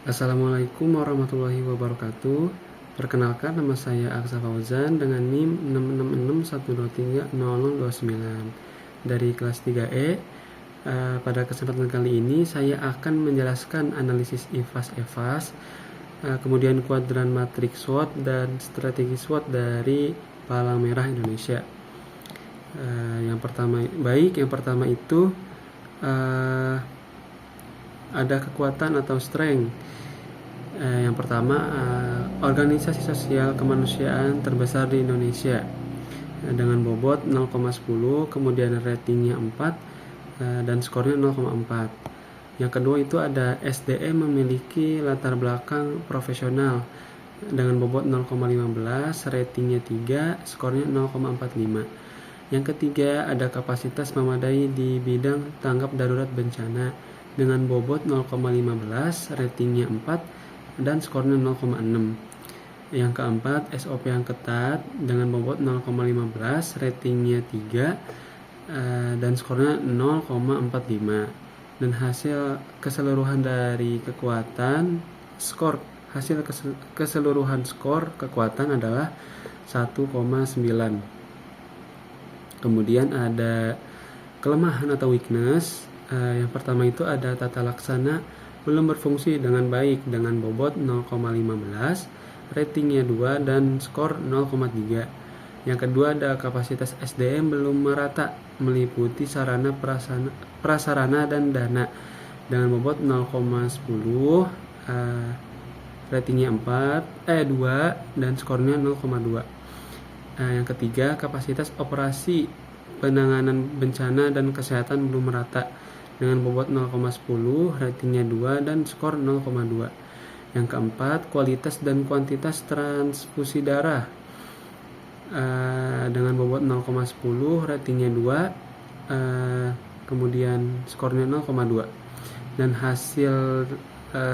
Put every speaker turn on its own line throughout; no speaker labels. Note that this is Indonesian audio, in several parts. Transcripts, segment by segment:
Assalamualaikum warahmatullahi wabarakatuh. Perkenalkan, nama saya Aksa Fauzan dengan NIM 66612300029 dari kelas 3E. Pada kesempatan kali ini saya akan menjelaskan analisis IFAS-EVAS, kemudian kuadran matriks SWOT dan strategi SWOT dari Palang Merah Indonesia. Yang pertama itu ada kekuatan atau strength. Yang pertama, organisasi sosial kemanusiaan terbesar di Indonesia dengan bobot 0,10, kemudian ratingnya 4 dan skornya 0,4. Yang kedua itu ada SDM memiliki latar belakang profesional dengan bobot 0,15, ratingnya 3, skornya 0,45. Yang ketiga ada kapasitas memadai di bidang tanggap darurat bencana dengan bobot 0,15, ratingnya 4 dan skornya 0,6. Yang keempat, SOP yang ketat dengan bobot 0,15, ratingnya 3 dan skornya 0,45. Dan hasil keseluruhan dari keseluruhan skor kekuatan adalah 1,9. Kemudian ada kelemahan atau weakness. Yang pertama itu ada tata laksana belum berfungsi dengan baik dengan bobot 0,15, ratingnya 2 dan skor 0,3. Yang kedua ada kapasitas SDM belum merata meliputi sarana prasarana dan dana dengan bobot 0,10, ratingnya 2 dan skornya 0,2. Yang ketiga kapasitas operasi penanganan bencana dan kesehatan belum merata dengan bobot 0,10, ratingnya 2 dan skor 0,2. Yang keempat, kualitas dan kuantitas transfusi darah dengan bobot 0,10, ratingnya 2, kemudian skornya 0,2. Dan hasil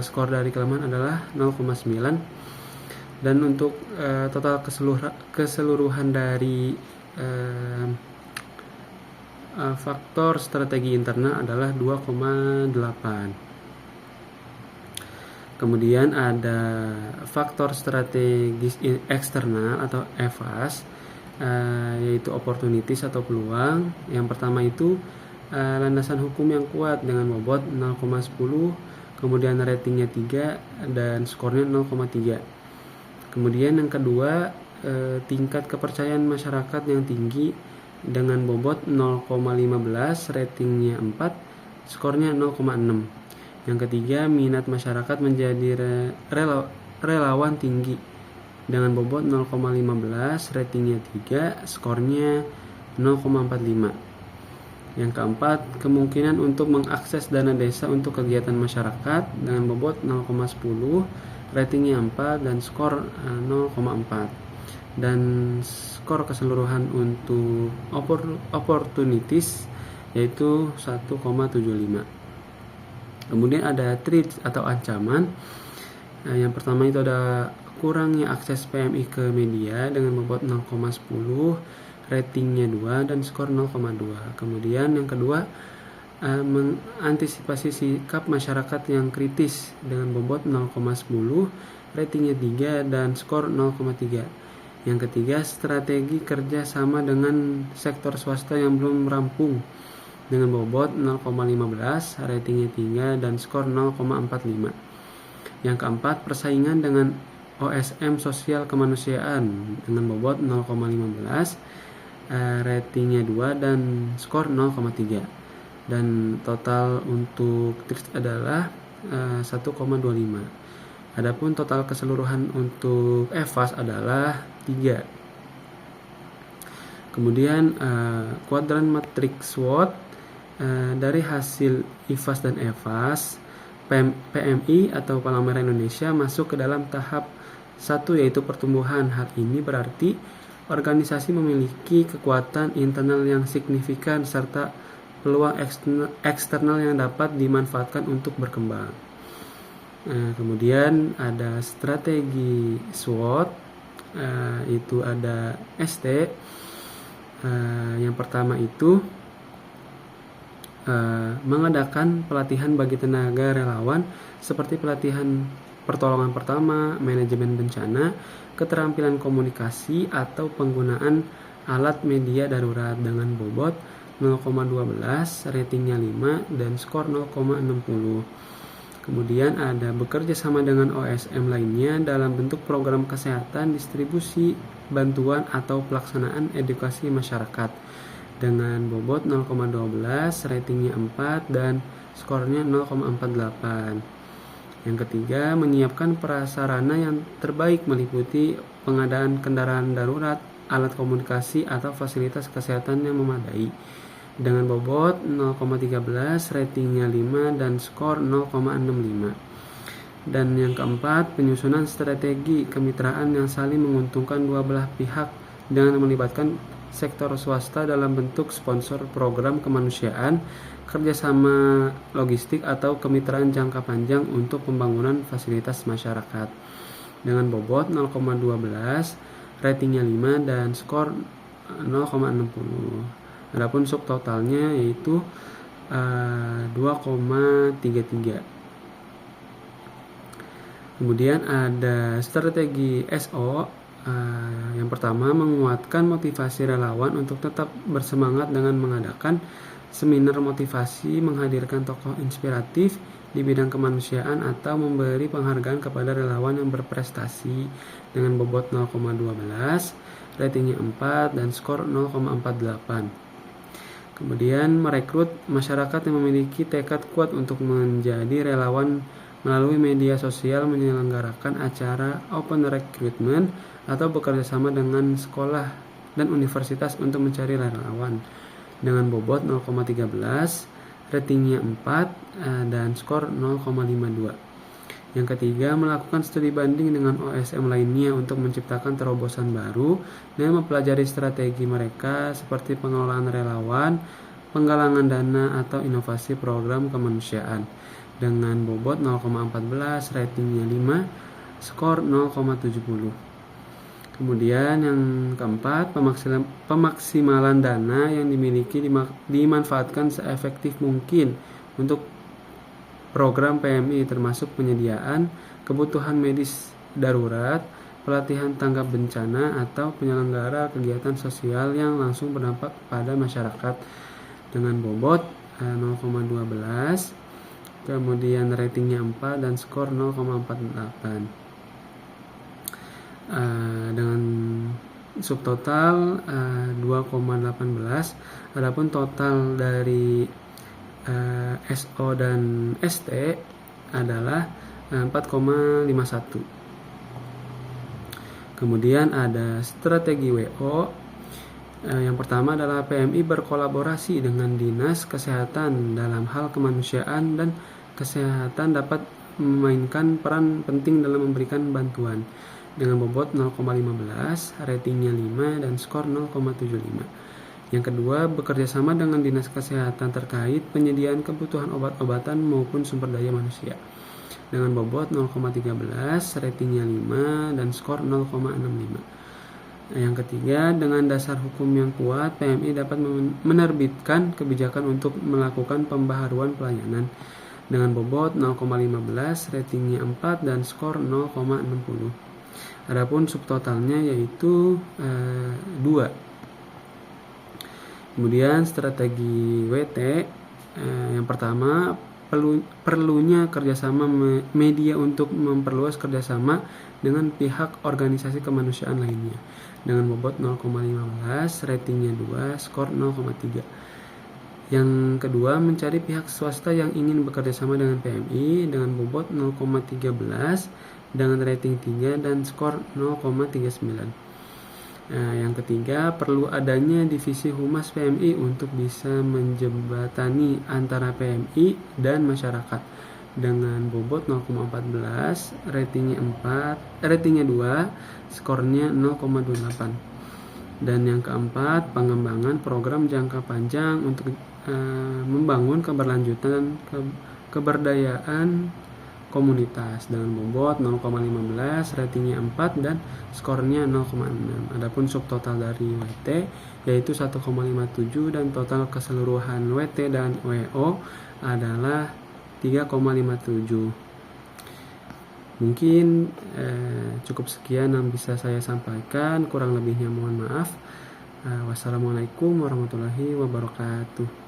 skor dari kelemahan adalah 0,9. Dan untuk total keseluruhan dari faktor strategi internal adalah 2,8. Kemudian ada faktor strategis eksternal atau EVAS, yaitu opportunities atau peluang. Yang pertama itu landasan hukum yang kuat dengan bobot 0,10, kemudian ratingnya 3 dan skornya 0,3. Kemudian yang kedua, tingkat kepercayaan masyarakat yang tinggi dengan bobot 0,15, ratingnya 4, skornya 0,6. Yang ketiga, minat masyarakat menjadi relawan tinggi dengan bobot 0,15, ratingnya 3, skornya 0,45. Yang keempat, kemungkinan untuk mengakses dana desa untuk kegiatan masyarakat dengan bobot 0,10, ratingnya 4 dan skor 0,4. Dan skor keseluruhan untuk opportunities yaitu 1,75. Kemudian ada threats atau ancaman. Yang pertama itu ada kurangnya akses PMI ke media dengan bobot 0,10, ratingnya 2 dan skor 0,2. Kemudian yang kedua, mengantisipasi sikap masyarakat yang kritis dengan bobot 0,10, ratingnya 3 dan skor 0,3. Yang ketiga, strategi kerja sama dengan sektor swasta yang belum rampung dengan bobot 0,15, ratingnya 3 dan skor 0,45. Yang keempat, persaingan dengan OSM sosial kemanusiaan dengan bobot 0,15, ratingnya 2 dan skor 0,3. Dan total untuk triks adalah 1,25. Adapun total keseluruhan untuk EVAS adalah 3. Kemudian kuadran matriks SWOT dari hasil IFAS dan EVAS, PMI atau Palang Merah Indonesia masuk ke dalam tahap 1 yaitu pertumbuhan. Hal ini berarti organisasi memiliki kekuatan internal yang signifikan serta peluang eksternal yang dapat dimanfaatkan untuk berkembang. Kemudian ada strategi SWOT, itu ada ST. Yang pertama itu mengadakan pelatihan bagi tenaga relawan seperti pelatihan pertolongan pertama, manajemen bencana, keterampilan komunikasi, atau penggunaan alat media darurat dengan bobot 0,12, ratingnya 5, dan skor 0,60. Kemudian ada bekerja sama dengan OSM lainnya dalam bentuk program kesehatan, distribusi, bantuan, atau pelaksanaan edukasi masyarakat dengan bobot 0,12, ratingnya 4, dan skornya 0,48. Yang ketiga, menyiapkan prasarana yang terbaik meliputi pengadaan kendaraan darurat, alat komunikasi, atau fasilitas kesehatan yang memadai dengan bobot 0,13, ratingnya 5, dan skor 0,65. Dan yang keempat, penyusunan strategi kemitraan yang saling menguntungkan dua belah pihak dengan melibatkan sektor swasta dalam bentuk sponsor program kemanusiaan, kerjasama logistik, atau kemitraan jangka panjang untuk pembangunan fasilitas masyarakat dengan bobot 0,12, ratingnya 5, dan skor 0,60. Adapun subtotalnya yaitu 2,33. Kemudian ada strategi SO. Yang pertama, menguatkan motivasi relawan untuk tetap bersemangat dengan mengadakan seminar motivasi, menghadirkan tokoh inspiratif di bidang kemanusiaan, atau memberi penghargaan kepada relawan yang berprestasi dengan bobot 0,12, ratingnya 4, dan skor 0,48. Kemudian merekrut masyarakat yang memiliki tekad kuat untuk menjadi relawan melalui media sosial, menyelenggarakan acara open recruitment, atau bekerja sama dengan sekolah dan universitas untuk mencari relawan dengan bobot 0,13, ratingnya 4, dan skor 0,52. Yang ketiga, melakukan studi banding dengan OSM lainnya untuk menciptakan terobosan baru dan mempelajari strategi mereka seperti pengelolaan relawan, penggalangan dana, atau inovasi program kemanusiaan dengan bobot 0,14, ratingnya 5, skor 0,70. Kemudian yang keempat, pemaksimalan dana yang dimiliki dimanfaatkan seefektif mungkin untuk program PMI, termasuk penyediaan kebutuhan medis darurat, pelatihan tanggap bencana, atau penyelenggara kegiatan sosial yang langsung berdampak pada masyarakat dengan bobot 0,12, kemudian ratingnya 4, dan skor 0,48. Dengan subtotal 2,18. Adapun total dari SO dan ST adalah 4,51. Kemudian ada strategi WO. Yang pertama adalah PMI berkolaborasi dengan Dinas Kesehatan dalam hal kemanusiaan dan kesehatan dapat memainkan peran penting dalam memberikan bantuan dengan bobot 0,15, ratingnya 5, dan skor 0,75. Yang kedua, bekerja sama dengan Dinas Kesehatan terkait penyediaan kebutuhan obat-obatan maupun sumber daya manusia dengan bobot 0,13, ratingnya 5, dan skor 0,65. Yang ketiga, dengan dasar hukum yang kuat, PMI dapat menerbitkan kebijakan untuk melakukan pembaharuan pelayanan dengan bobot 0,15, ratingnya 4, dan skor 0,60. Adapun subtotalnya yaitu 2. Kemudian strategi WT, yang pertama, perlunya kerjasama media untuk memperluas kerjasama dengan pihak organisasi kemanusiaan lainnya dengan bobot 0,15, ratingnya 2, skor 0,3. Yang kedua, mencari pihak swasta yang ingin bekerja sama dengan PMI dengan bobot 0,13 dengan rating 3 dan skor 0,39. Yang ketiga, perlu adanya divisi humas PMI untuk bisa menjembatani antara PMI dan masyarakat dengan bobot 0,14, ratingnya 2, skornya 0,28. Dan yang keempat, pengembangan program jangka panjang untuk membangun keberlanjutan keberdayaan komunitas dengan bobot 0,15, ratingnya 4 dan skornya 0,6. Adapun subtotal dari WT yaitu 1,57 dan total keseluruhan WT dan WO adalah 3,57. Mungkin cukup sekian yang bisa saya sampaikan, kurang lebihnya mohon maaf. Wassalamualaikum warahmatullahi wabarakatuh.